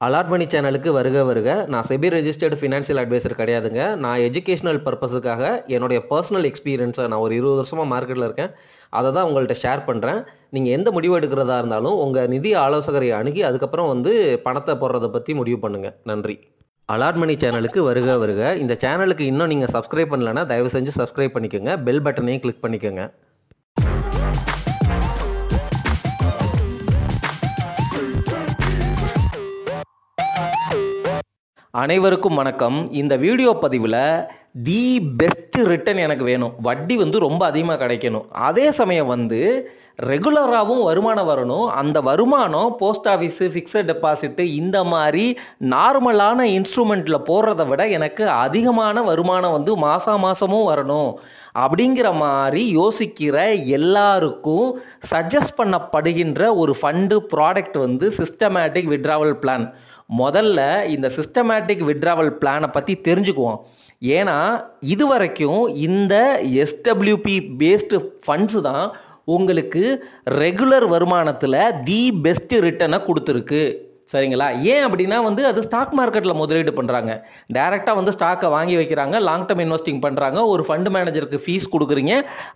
Allot மணி சேனலுக்கு வருக வருக. நான் செபி ரெஜிஸ்டர்டு ஃபினான்ஷியல் அட்வைசர் கிடையாதுங்க. நான் எஜுகேஷனல் பர்பஸுக்காக என்னுடைய பர்சனல் எக்ஸ்பீரியன்ஸை நான் ஒரு 20 வருஷமாக மார்க்கெட்டில் இருக்கேன். அதை தான் உங்கள்கிட்ட ஷேர் பண்ணுறேன். நீங்கள் எந்த முடிவு எடுக்கிறதா இருந்தாலும் உங்கள் நிதி ஆலோசகரை அணுகி அதுக்கப்புறம் பணத்தை போடுறதை பற்றி முடிவு பண்ணுங்கள். நன்றி. அலாட் மணி சேனலுக்கு வருக வருக. இந்த சேனலுக்கு இன்னும் நீங்கள் சப்ஸ்கிரைப் பண்ணலைன்னா தயவு செஞ்சு சப்ஸ்கிரைப் பண்ணிக்கோங்க. பெல் பட்டனையும் கிளிக் பண்ணிக்கோங்க. அனைவருக்கும் வணக்கம். இந்த வீடியோ பதிவில் தி பெஸ்ட் ரிட்டர்ன் எனக்கு வேணும். வட்டி ரொம்ப அதிகமாக கிடைக்கணும். அதே சமயம் ரெகுலராகவும் வருமானம் வரணும். அந்த வருமானம் போஸ்ட் ஆஃபீஸு, ஃபிக்ஸட் டெபாசிட்டு இந்த மாதிரி நார்மலான இன்ஸ்ட்ருமெண்ட்டில் போடுறத விட எனக்கு அதிகமான வருமானம் மாதமும் வரணும் அப்படிங்கிற மாதிரி யோசிக்கிற எல்லாருக்கும் சஜஸ்ட் பண்ணப்படுகின்ற ஒரு fund product systematic withdrawal plan. முதல்ல இந்த சிஸ்டமேட்டிக் வித்ட்ராவல் பிளானை பற்றி தெரிஞ்சுக்குவோம். ஏன்னா இது வரைக்கும் இந்த எஸ்டபிள்யூபி பேஸ்டு ஃபண்ட்ஸு தான் உங்களுக்கு ரெகுலர் வருமானத்தில் தி பெஸ்ட் ரிட்டர்னை கொடுத்துருக்கு. சரிங்களா? ஏன் அப்படின்னா அது ஸ்டாக் மார்க்கெட்டில் முதலீடு பண்ணுறாங்க. டைரெக்டாக ஸ்டாக்கை வாங்கி வைக்கிறாங்க, லாங் டர்ம் இன்வெஸ்டிங் பண்ணுறாங்க. ஒரு ஃபண்டு மேனேஜருக்கு ஃபீஸ் கொடுக்குறீங்க.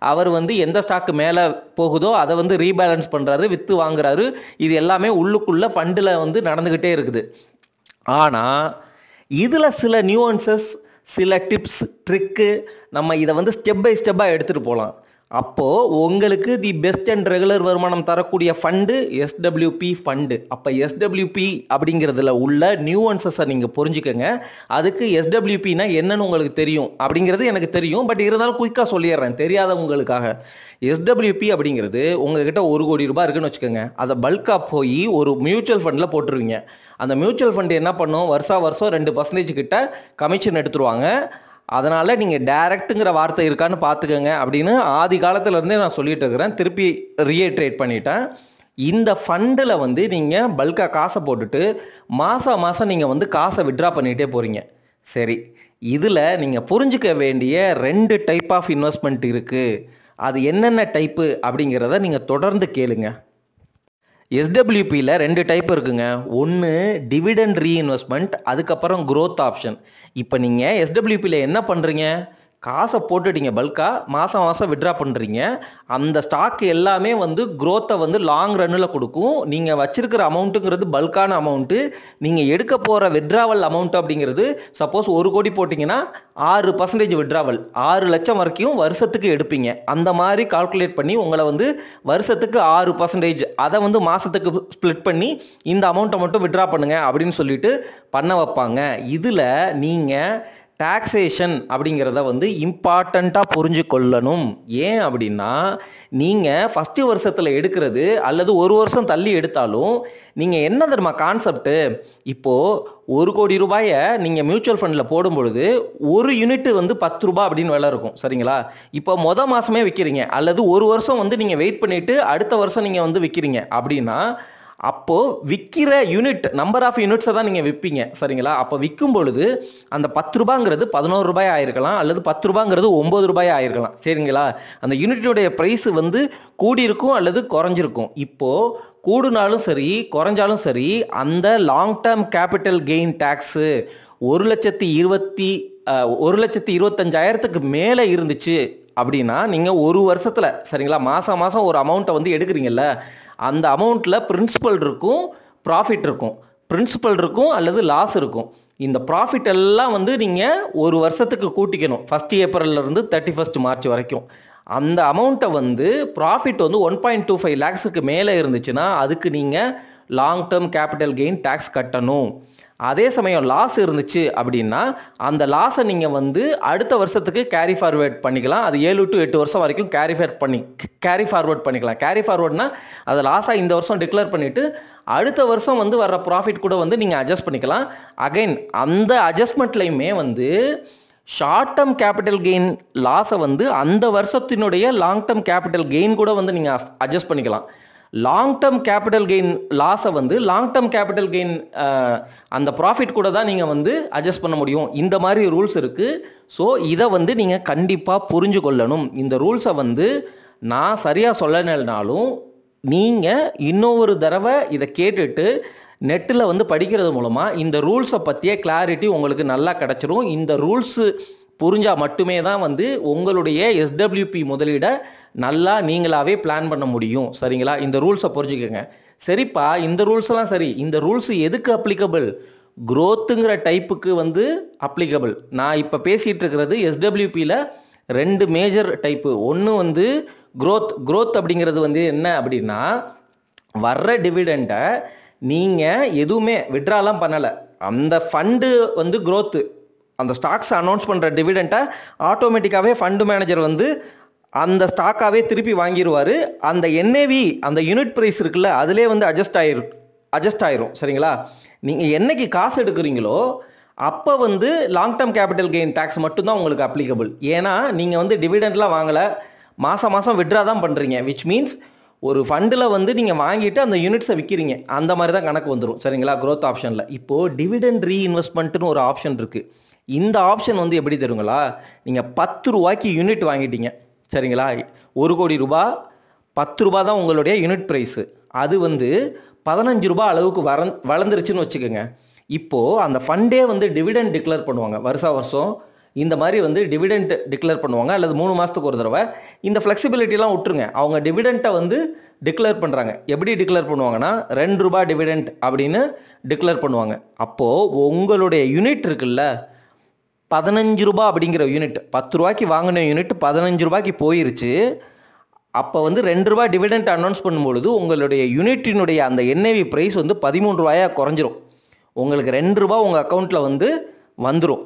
அவர் எந்த ஸ்டாக்கு மேலே போகுதோ அதை ரீபேலன்ஸ் பண்ணுறாரு, விற்று வாங்குறாரு. இது எல்லாமே உள்ளுக்குள்ளே ஃபண்டில் நடந்துக்கிட்டே இருக்குது. ஆனால் இதில் சில நியூவன்சஸ், சில டிப்ஸ், ட்ரிக்கு நம்ம இதை ஸ்டெப் பை ஸ்டெப்பாக எடுத்துகிட்டு போகலாம். அப்போது உங்களுக்கு தி பெஸ்ட் அண்ட் ரெகுலர் வருமானம் தரக்கூடிய ஃபண்டு எஸ்டபிள்யூபி ஃபண்டு. அப்போ எஸ்டபிள்யூபி அப்படிங்கிறதுல உள்ள நியூவன்சஸை நீங்கள் புரிஞ்சுக்கோங்க. அதுக்கு எஸ்டபிள்யூபின்னா என்னன்னு உங்களுக்கு தெரியும் அப்படிங்கிறது எனக்கு தெரியும். பட் இருந்தாலும் குயிக்காக சொல்லிடுறேன் தெரியாதவங்களுக்காக. எஸ்டபிள்யூபி அப்படிங்கிறது உங்கள்கிட்ட 1 கோடி ரூபாய் இருக்குன்னு வச்சுக்கோங்க. அதை பல்காக போய் ஒரு மியூச்சுவல் ஃபண்டில் போட்டுருவீங்க. அந்த மியூச்சுவல் ஃபண்டு என்ன பண்ணும், வருஷம் 2% கிட்ட கமிஷன் எடுத்துருவாங்க. அதனால் நீங்கள் டைரக்ட்டுங்கிற வார்த்தை இருக்கான்னு பார்த்துக்கோங்க அப்படின்னு ஆதி காலத்துலேருந்தே நான் சொல்லிட்டு இருக்கிறேன். திருப்பி ரீட்ரேட் பண்ணிட்டேன். இந்த ஃபண்டில் நீங்கள் பல்காக காசை போட்டுட்டு மாதம் நீங்கள் காசை வித்ட்ரா பண்ணிகிட்டே போகிறீங்க. சரி, இதில் நீங்கள் புரிஞ்சிக்க வேண்டிய 2 டைப் ஆஃப் இன்வெஸ்ட்மெண்ட் இருக்குது. அது என்னென்ன டைப்பு அப்படிங்கிறத நீங்கள் தொடர்ந்து கேளுங்க. எஸ்டபிள்யூபியில் 2 டைப் இருக்குங்க. ஒன்று டிவிடெண்ட் ரீஇன்வெஸ்ட்மெண்ட், அதுக்கப்புறம் growth ஆப்ஷன். இப்போ நீங்கள் எஸ்டபிள்யூபியில் என்ன பண்ணுறீங்க, காசை போட்டுட்டீங்க பல்காக, மாதம் வித்ட்ரா பண்ணுறீங்க. அந்த ஸ்டாக் எல்லாமே growth-ஐ லாங் ரன்னில் கொடுக்கும். நீங்கள் வச்சிருக்கிற அமௌண்ட்டுங்கிறது பல்கான அமௌண்ட்டு. நீங்கள் எடுக்க போகிற வித்ட்ராவல் அமௌண்ட் அப்படிங்கிறது சப்போஸ் 1 கோடி போட்டிங்கன்னா 6% வித்ட்ராவல், 6 லட்சம் வரைக்கும் வருஷத்துக்கு எடுப்பீங்க. அந்த மாதிரி கால்குலேட் பண்ணி உங்களை வருஷத்துக்கு 6%, அதை மாதத்துக்கு ஸ்ப்ளிட் பண்ணி இந்த அமௌண்ட்டை மட்டும் வித்ட்ரா பண்ணுங்க அப்படின்னு சொல்லிட்டு பண்ண வைப்பாங்க. இதில் நீங்கள் டாக்ஸேஷன் அப்படிங்கிறத இம்பார்ட்டண்ட்டாக புரிஞ்சு கொள்ளணும். ஏன் அப்படின்னா நீங்கள் ஃபஸ்ட்டு வருஷத்தில் எடுக்கிறது அல்லது 1 வருஷம் தள்ளி எடுத்தாலும் நீங்கள் என்ன தெரியுமா கான்செப்ட்டு, இப்போது 1 கோடி ரூபாயை நீங்கள் மியூச்சுவல் ஃபண்டில் போடும் பொழுது 1 யூனிட் 10 ரூபாய் அப்படின்னு விலை இருக்கும். சரிங்களா? இப்போ மாதமே விற்கிறீங்க அல்லது 1 வருஷம் நீங்கள் வெயிட் பண்ணிவிட்டு அடுத்த வருஷம் நீங்கள் விற்கிறீங்க அப்படின்னா அப்போது விற்கிற யூனிட் நம்பர் ஆஃப் யூனிட்ஸை தான் நீங்கள் விற்பீங்க. சரிங்களா? அப்போ விற்கும் பொழுது அந்த 10 ரூபாங்கிறது 11 ரூபாய் ஆயிருக்கலாம், அல்லது 10 ரூபாங்கிறது 9 ரூபாய் ஆயிருக்கலாம். சரிங்களா? அந்த யூனிட்டுடைய ப்ரைஸ் கூடியிருக்கும் அல்லது குறைஞ்சிருக்கும். இப்போது கூடுனாலும் சரி குறைஞ்சாலும் சரி அந்த long term capital gain tax 1,25,000க்கு மேலே இருந்துச்சு அப்படின்னா நீங்கள் 1 வருஷத்தில், சரிங்களா, மாதம் ஒரு அமௌண்ட்டை எடுக்கிறீங்கல்ல, அந்த அமௌண்ட்டில் பிரின்சிபல் இருக்கும், ப்ராஃபிட் இருக்கும். பிரின்சிபல் இருக்கும் அல்லது லாஸ் இருக்கும். இந்த ப்ராஃபிட் எல்லாம் நீங்கள் 1 வருஷத்துக்கு கூட்டிக்கணும். 1 ஏப்ரல்லேருந்து 31 மார்ச் வரைக்கும். அந்த அமௌண்ட்டை ப்ராஃபிட் 1.25 லேக்ஸுக்கு மேலே இருந்துச்சுன்னா அதுக்கு நீங்கள் long term capital gain tax கட்டணும். அதே சமயம் லாஸ் இருந்துச்சு அப்படின்னா அந்த லாஸை நீங்கள் அடுத்த வருஷத்துக்கு கேரி ஃபார்வேர்ட் பண்ணிக்கலாம். அது 7 to 8 வருஷம் வரைக்கும் கேரி ஃபார்வேர்ட் பண்ணிக்கலாம். கேரி ஃபார்வேர்ட்னா அதை லாஸாக இந்த வருஷம் டிக்ளேர் பண்ணிவிட்டு அடுத்த வருஷம் வர்ற ப்ராஃபிட் கூட நீங்கள் அட்ஜஸ்ட் பண்ணிக்கலாம். அகைன் அந்த அட்ஜஸ்ட்மெண்ட்லையுமே ஷார்ட் டேர்ம் கேபிட்டல் கெயின் லாஸை அந்த வருஷத்தினுடைய லாங் டேர்ம் கேபிட்டல் கெயின் கூட நீங்கள் அட்ஜஸ்ட் பண்ணிக்கலாம். லாங் டேர்ம் கேபிட்டல் கெயின் லாஸை லாங் டேர்ம் கேபிட்டல் கெயின் அந்த ப்ராஃபிட் கூட தான் நீங்கள் அட்ஜஸ்ட் பண்ண முடியும். இந்த மாதிரி ரூல்ஸ் இருக்குது. ஸோ இதை நீங்கள் கண்டிப்பாக புரிஞ்சு கொள்ளணும். இந்த ரூல்ஸை நான் சரியாக சொல்லலைனாலும் நீங்கள் இன்னொரு தடவை இதை கேட்டுட்டு நெட்டில் வந்து படிக்கிறது மூலமாக இந்த ரூல்ஸை பற்றிய கிளாரிட்டி உங்களுக்கு நல்லா கிடச்சிரும். இந்த ரூல்ஸு புரிஞ்சால் மட்டுமே தான் வந்து உங்களுடைய எஸ்டபிள்யூபி முதலீடை நல்லா நீங்களாகவே பிளான் பண்ண முடியும். சரிங்களா? இந்த ரூல்ஸை புரிஞ்சுக்கோங்க. சரிப்பா, இந்த ரூல்ஸ்லாம் சரி, இந்த ரூல்ஸ் எதுக்கு அப்ளிகபிள்? க்ரோத்துங்கிற டைப்புக்கு வந்து அப்ளிகபிள். நான் இப்போ பேசிகிட்டு இருக்கிறது எஸ்டபிள்யூபியில் 2 மேஜர் டைப்பு. ஒன்று வந்து க்ரோத் அப்படிங்கிறது வந்து என்ன அப்படின்னா, வர்ற டிவிடெண்டை நீங்கள் எதுவுமே விட்ராலாம் பண்ணலை, அந்த ஃபண்டு வந்து க்ரோத்து, அந்த ஸ்டாக்ஸ் அனௌன்ஸ் பண்ணுற டிவிடெண்ட்டை ஆட்டோமேட்டிக்காகவே ஃபண்டு மேனேஜர் வந்து அந்த ஸ்டாக்காகவே திருப்பி வாங்கிடுவார். அந்த என்ஏவி, அந்த யூனிட் ப்ரைஸ் இருக்குல்ல, அதிலே வந்து அட்ஜஸ்ட் ஆயிரும். சரிங்களா? நீங்கள் என்னைக்கு காசு எடுக்கிறீங்களோ அப்போ வந்து long term capital gain tax மட்டும்தான் உங்களுக்கு அப்ளிகபிள். ஏன்னா நீங்கள் வந்து டிவிடெண்ட்லாம் வாங்கலை, மாதம் விட்ரா தான் பண்ணுறீங்க. விச் மீன்ஸ் ஒரு ஃபண்டில் வந்து நீங்கள் வாங்கிட்டு அந்த யூனிட்ஸை விற்கிறீங்க, அந்த மாதிரி தான் கணக்கு வந்துடும். சரிங்களா? க்ரோத் ஆப்ஷனில் இப்போது டிவிடெண்ட் ரீஇன்வெஸ்ட்மெண்ட்டுன்னு ஒரு ஆப்ஷன் இருக்குது. இந்த ஆப்ஷன் வந்து எப்படி தருங்களா, நீங்கள் 10 ரூபாய்க்கு யூனிட் வாங்கிட்டீங்க. சரிங்களா? 1 கோடி ரூபாய் 10 ரூபா தான் உங்களுடைய யூனிட் ப்ரைஸு. அது வந்து 15 ரூபா அளவுக்கு வளர்ந்துருச்சுன்னு வச்சுக்கோங்க. இப்போது அந்த ஃபண்டே வந்து டிவிடெண்ட் டிக்ளேர் பண்ணுவாங்க. வருஷம் இந்த மாதிரி வந்து டிவிடெண்ட் டிக்ளேர் பண்ணுவாங்க, அல்லது 3 மாதத்துக்கு ஒரு தடவை. இந்த ஃப்ளெக்சிபிலிட்டிலாம் விட்டுருங்க. அவங்க டிவிடெண்ட்டை வந்து டிக்ளேர் பண்ணுறாங்க. எப்படி டிக்ளேர் பண்ணுவாங்கன்னா, 2 ரூபா டிவிடெண்ட் அப்படின்னு டிக்ளேர் பண்ணுவாங்க. அப்போது உங்களுடைய யூனிட் இருக்குல்ல, 15 ரூபா அப்படிங்கிற யூனிட், 10 ரூபாய்க்கு வாங்கின யூனிட் 15 ரூபாய்க்கு போயிருச்சு. அப்போ வந்து 2 ரூபா டிவிடெண்ட் அனௌன்ஸ் பண்ணும்பொழுது உங்களுடைய யூனிட்டினுடைய அந்த என்ஏவி ப்ரைஸ் வந்து 13 ரூபாயாக குறைஞ்சிரும். உங்களுக்கு 2 ரூபா உங்கள் அக்கௌண்ட்டில் வந்து வந்துடும்.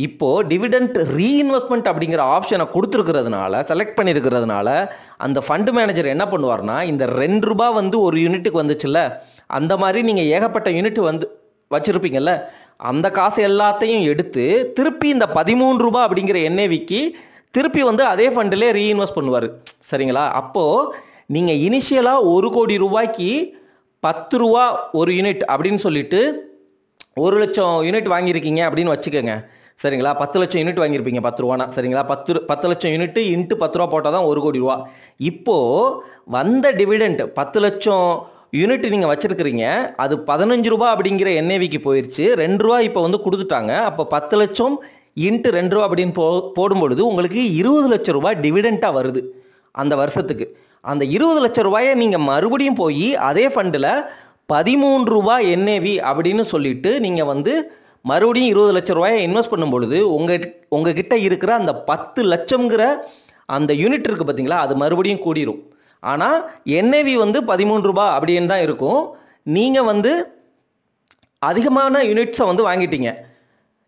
இப்போது டிவிடெண்ட் ரீஇன்வெஸ்ட்மெண்ட் அப்படிங்கிற ஆப்ஷனை கொடுத்துருக்கிறதுனால, செலக்ட் பண்ணியிருக்கிறதுனால, அந்த ஃபண்டு மேனேஜர் என்ன பண்ணுவார்னா, இந்த 2 ரூபா வந்து ஒரு யூனிட்டுக்கு வந்துச்சுல்ல, அந்த மாதிரி நீங்கள் ஏகப்பட்ட யூனிட் வந்து வச்சுருப்பீங்கல்ல, அந்த காசு எல்லாத்தையும் எடுத்து திருப்பி இந்த 13 ரூபா அப்படிங்கிற என்ஏவிக்கு திருப்பி வந்து அதே ஃபண்டிலே ரீஇன்வெஸ்ட் பண்ணுவார். சரிங்களா? அப்போது நீங்கள் இனிஷியலாக 1 கோடி ரூபாய்க்கு 10 ரூபா ஒரு யூனிட் அப்படின்னு சொல்லிட்டு 1 லட்சம் யூனிட் வாங்கியிருக்கீங்க அப்படின்னு வச்சுக்கோங்க. சரிங்களா? 10 லட்சம் யூனிட் வாங்கியிருப்பீங்க 10 ரூபானா. சரிங்களா? 10 லட்சம் யூனிட்டு இன்ட்டு 10 ரூபா போட்டால் தான் 1 கோடி ரூபா. இப்போது வந்த டிவிடெண்ட் 10 லட்சம் யூனிட் நீங்கள் வச்சுருக்கிறீங்க, அது 15 ரூபா அப்படிங்கிற என்ஏவிக்கு போயிடுச்சு. 2 ரூபா இப்போ வந்து கொடுத்துட்டாங்க. அப்போ 10 லட்சம் இன்ட்டு 2 ரூபா அப்படின்னு போடும்பொழுது உங்களுக்கு 20 லட்சம் ரூபாய் டிவிடெண்ட்டாக வருது அந்த வருஷத்துக்கு. அந்த 20 லட்சம் ரூபாயை நீங்கள் மறுபடியும் போய் அதே ஃபண்டில் 13 ரூபா என்ஏவி அப்படின்னு சொல்லிட்டு நீங்கள் வந்து மறுபடியும் 20 லட்சம் ரூபாயை இன்வெஸ்ட் பண்ணும்பொழுது உங்ககிட்ட இருக்கிற அந்த 10 லட்சம்ங்கிற அந்த யூனிட் இருக்குது பார்த்தீங்களா, அது மறுபடியும் கூடிரும். ஆனால் என்ஏவி வந்து 13 ரூபா அப்படின்னு தான் இருக்கும். நீங்கள் வந்து அதிகமான யூனிட்ஸை வந்து வாங்கிட்டீங்க.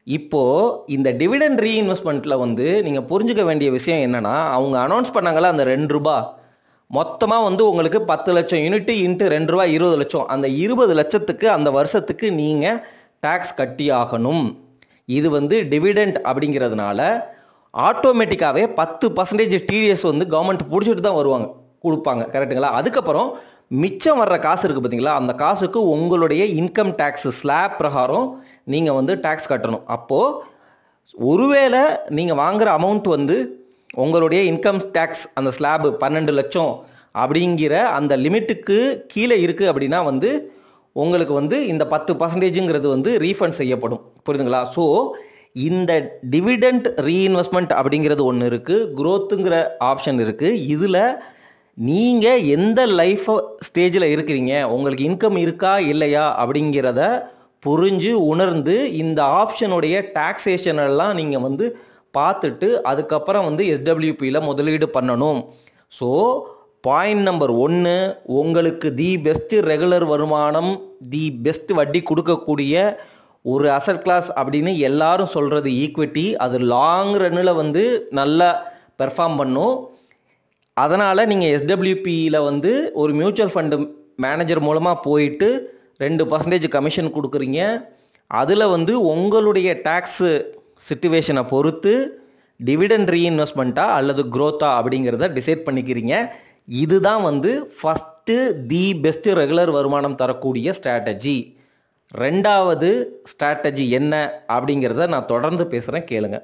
இப்போது இந்த டிவிடெண்ட் ரீஇன்வெஸ்ட்மெண்ட்டில் வந்து நீங்கள் புரிஞ்சுக்க வேண்டிய விஷயம் என்னென்னா, அவங்க அனௌன்ஸ் பண்ணாங்களா அந்த 2 ரூபா மொத்தமாக வந்து உங்களுக்கு 10 லட்சம் யூனிட்டு இன்ட்டு 2 ரூபா 20 லட்சம். அந்த 20 லட்சத்துக்கு அந்த வருஷத்துக்கு நீங்கள் டேக்ஸ் கட்டி ஆகணும். இது வந்து டிவிடெண்ட் அப்படிங்கிறதுனால ஆட்டோமேட்டிக்காகவே 10% டிடிஎஸ் வந்து கவர்மெண்ட் பிடிச்சிட்டு தான் கொடுப்பாங்க. கரெக்டுங்களா? அதுக்கப்புறம் மிச்சம் வர்ற காசு இருக்குது பார்த்தீங்களா, அந்த காசுக்கு உங்களுடைய இன்கம் டேக்ஸ் ஸ்லாப் பிரகாரம் நீங்கள் வந்து டேக்ஸ் கட்டணும். அப்போது ஒருவேளை நீங்கள் வாங்குகிற அமௌண்ட் வந்து உங்களுடைய இன்கம் டேக்ஸ் அந்த ஸ்லாபு 12 லட்சம் அப்படிங்கிற அந்த லிமிட்டுக்கு கீழே இருக்குது அப்படின்னா வந்து உங்களுக்கு வந்து இந்த 10%ங்கிறது வந்து ரீஃபண்ட் செய்யப்படும். புரியுதுங்களா? ஸோ இந்த டிவிடெண்ட் ரீஇன்வெஸ்ட்மெண்ட் அப்படிங்கிறது ஒன்று இருக்குது, க்ரோத்துங்கிற ஆப்ஷன் இருக்குது. இதில் நீங்கள் எந்த லைஃப் ஸ்டேஜில் இருக்கிறீங்க, உங்களுக்கு இன்கம் இருக்கா இல்லையா அப்படிங்கிறத புரிஞ்சு உணர்ந்து இந்த ஆப்ஷனுடைய டாக்ஸேஷன் எல்லாம் நீங்கள் வந்து பார்த்துட்டு அதுக்கப்புறம் வந்து எஸ்டபிள்யூபியில் முதலீடு பண்ணணும். ஸோ பாயிண்ட் நம்பர் 1, உங்களுக்கு தி பெஸ்ட்டு ரெகுலர் வருமானம், தி பெஸ்ட் வட்டி கொடுக்கக்கூடிய ஒரு அசட் கிளாஸ் அப்படின்னு எல்லாரும் சொல்கிறது ஈக்விட்டி. அது லாங் ரன்னில் வந்து நல்லா பெர்ஃபார்ம் பண்ணும். அதனால் நீங்கள் எஸ்டபிள்யூபியில் வந்து ஒரு மியூச்சுவல் ஃபண்டு மேனேஜர் மூலமாக போயிட்டு 2% கமிஷன் கொடுக்குறீங்க. அதில் வந்து உங்களுடைய டேக்ஸு சிச்சுவேஷனை பொறுத்து டிவிடெண்ட் ரீஇன்வெஸ்ட்மெண்ட்டா அல்லது க்ரோத்தா அப்படிங்கிறத டிசைட் பண்ணிக்கிறீங்க. இதுதான் வந்து ஃபஸ்ட்டு தி பெஸ்ட்டு ரெகுலர் வருமானம் தரக்கூடிய ஸ்ட்ராட்டஜி. 2வது ஸ்ட்ராட்டஜி என்ன அப்படிங்கிறத நான் தொடர்ந்து பேசுகிறேன், கேளுங்க.